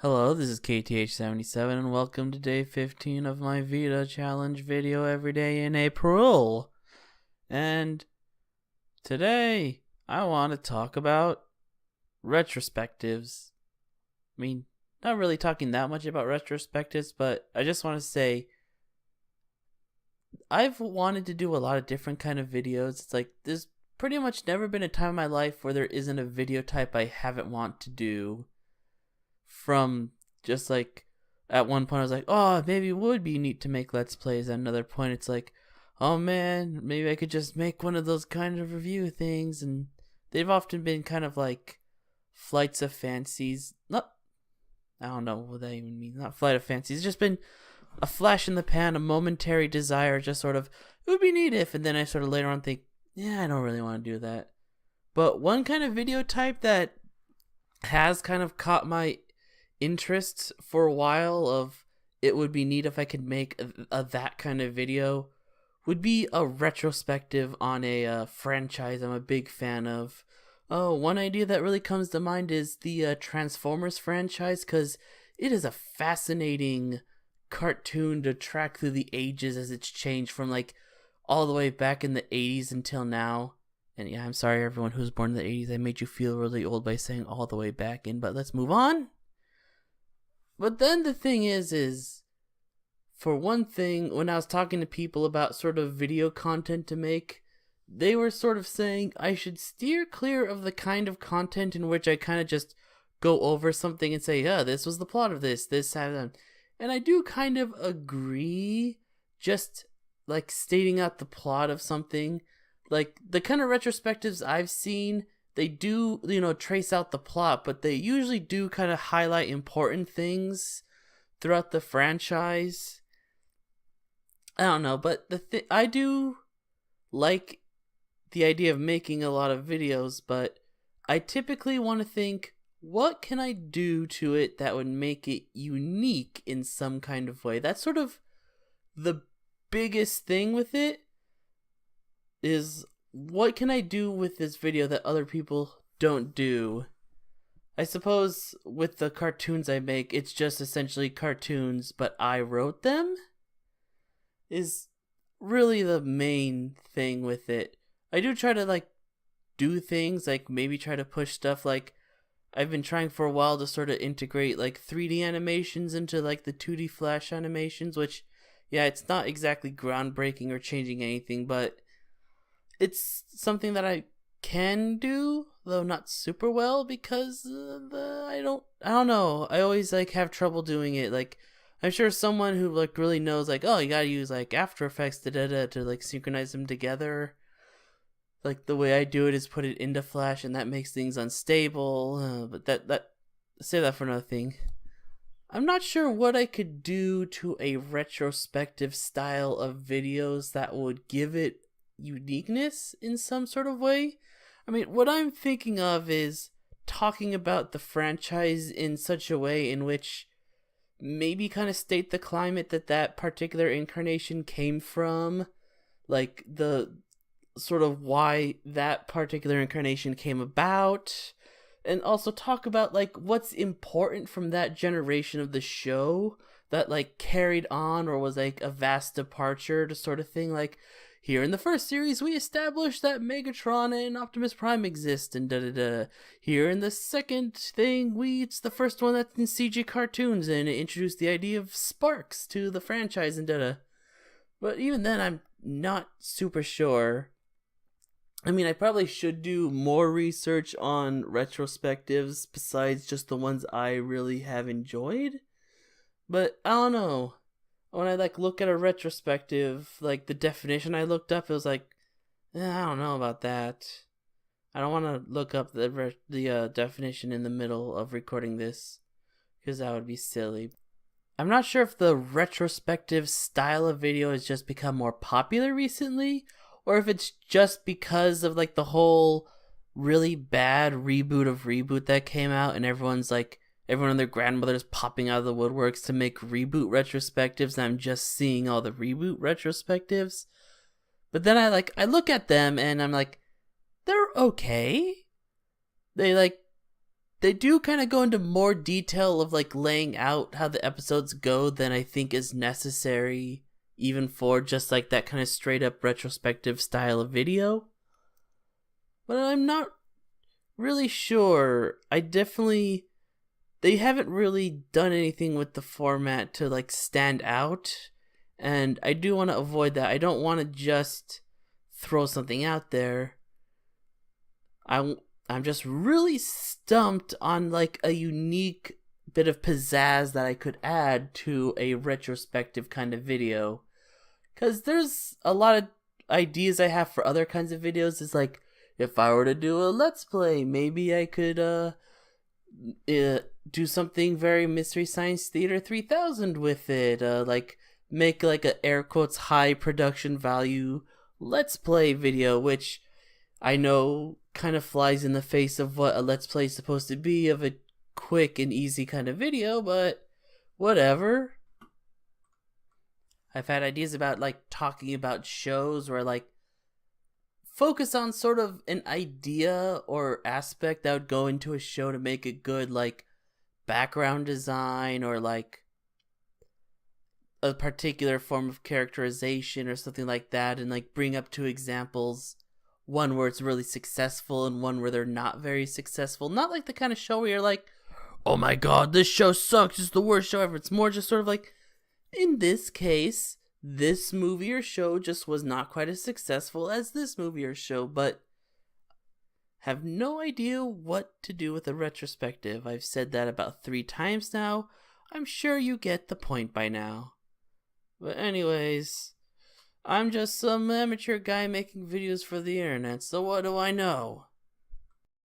Hello, this is KTH77 and welcome to day 15 of my Vita challenge video every day in April. And today I want to talk about retrospectives. I mean, not really talking that much about retrospectives, but I just want to say I've wanted to do a lot of different kind of videos. It's like there's pretty much never been a time in my life where there isn't a video type I haven't want to do. From just like at one point I was like, oh, maybe it would be neat to make Let's Plays. At another point it's like, oh man, maybe I could just make one of those kind of review things. And they've often been kind of like flights of fancies. Not, I don't know what that even means. Not flight of fancies. It's just been a flash in the pan, a momentary desire, just sort of, it would be neat if, and then I sort of later on think, yeah, I don't really want to do that. But one kind of video type that has kind of caught my interest for a while of it would be neat if I could make that kind of video would be a retrospective on a franchise I'm a big fan of. Oh, one idea that really comes to mind is the Transformers franchise, because it is a fascinating cartoon to track through the ages as it's changed from like all the way back in the 80s until now. And yeah, I'm sorry everyone who's born in the 80s, I made you feel really old by saying all the way back in, but let's move on. But then the thing is for one thing, when I was talking to people about sort of video content to make, they were sort of saying I should steer clear of the kind of content in which I kind of just go over something and say, yeah, this was the plot of this, that. And I do kind of agree, just like stating out the plot of something. Like the kind of retrospectives I've seen, they do, trace out the plot, but they usually do kind of highlight important things throughout the franchise. I don't know, but I do like the idea of making a lot of videos, but I typically want to think, what can I do to it that would make it unique in some kind of way? That's sort of the biggest thing with it, is what can I do with this video that other people don't do? I suppose with the cartoons I make, it's just essentially cartoons, but I wrote them, is really the main thing with it. I do try to like do things, like maybe try to push stuff, like I've been trying for a while to sort of integrate like 3D animations into like the 2D Flash animations, which, yeah, it's not exactly groundbreaking or changing anything, but it's something that I can do, though not super well, because I don't know. I always like have trouble doing it. Like, I'm sure someone who like really knows, like, oh, you gotta use like After Effects to like synchronize them together. Like the way I do it is put it into Flash, and that makes things unstable. But that say that for another thing. I'm not sure what I could do to a retrospective style of videos that would give it uniqueness in some sort of way. I mean, what I'm thinking of is talking about the franchise in such a way in which maybe kind of state the climate that particular incarnation came from, like the sort of why that particular incarnation came about, and also talk about like what's important from that generation of the show that like carried on or was like a vast departure to sort of thing. Like, here in the first series, we established that Megatron and Optimus Prime exist, and da-da-da. Here in the second thing, it's the first one that's in CG cartoons, and it introduced the idea of Sparks to the franchise, and da-da. But even then, I'm not super sure. I mean, I probably should do more research on retrospectives besides just the ones I really have enjoyed. But I don't know. When I like look at a retrospective, like the definition I looked up, it was like, I don't know about that. I don't want to look up the definition in the middle of recording this, because that would be silly. I'm not sure if the retrospective style of video has just become more popular recently, or if it's just because of like the whole really bad reboot of Reboot that came out, and everyone and their grandmothers popping out of the woodworks to make reboot retrospectives, and I'm just seeing all the reboot retrospectives. But then I look at them and I'm like, they're okay. They like they do kind of go into more detail of like laying out how the episodes go than I think is necessary, even for just like that kind of straight up retrospective style of video. But I'm not really sure. They haven't really done anything with the format to like stand out, and I do want to avoid that. I don't want to just throw something out there. I'm just really stumped on like a unique bit of pizzazz that I could add to a retrospective kind of video. Cause there's a lot of ideas I have for other kinds of videos. It's like, if I were to do a let's play, maybe I could do something very Mystery Science Theater 3000 with it. Like make like a air quotes high production value let's play video, which I know kind of flies in the face of what a let's play is supposed to be, of a quick and easy kind of video, but whatever. I've had ideas about like talking about shows where like focus on sort of an idea or aspect that would go into a show to make it good, like background design or like a particular form of characterization or something like that, and like bring up two examples, one where it's really successful and one where they're not very successful. Not like the kind of show where you're like, oh my god, this show sucks, it's the worst show ever. It's more just sort of like, in this case, this movie or show just was not quite as successful as this movie or show, but have no idea what to do with a retrospective. I've said that about 3 times now. I'm sure you get the point by now. But anyways, I'm just some amateur guy making videos for the internet, so what do I know?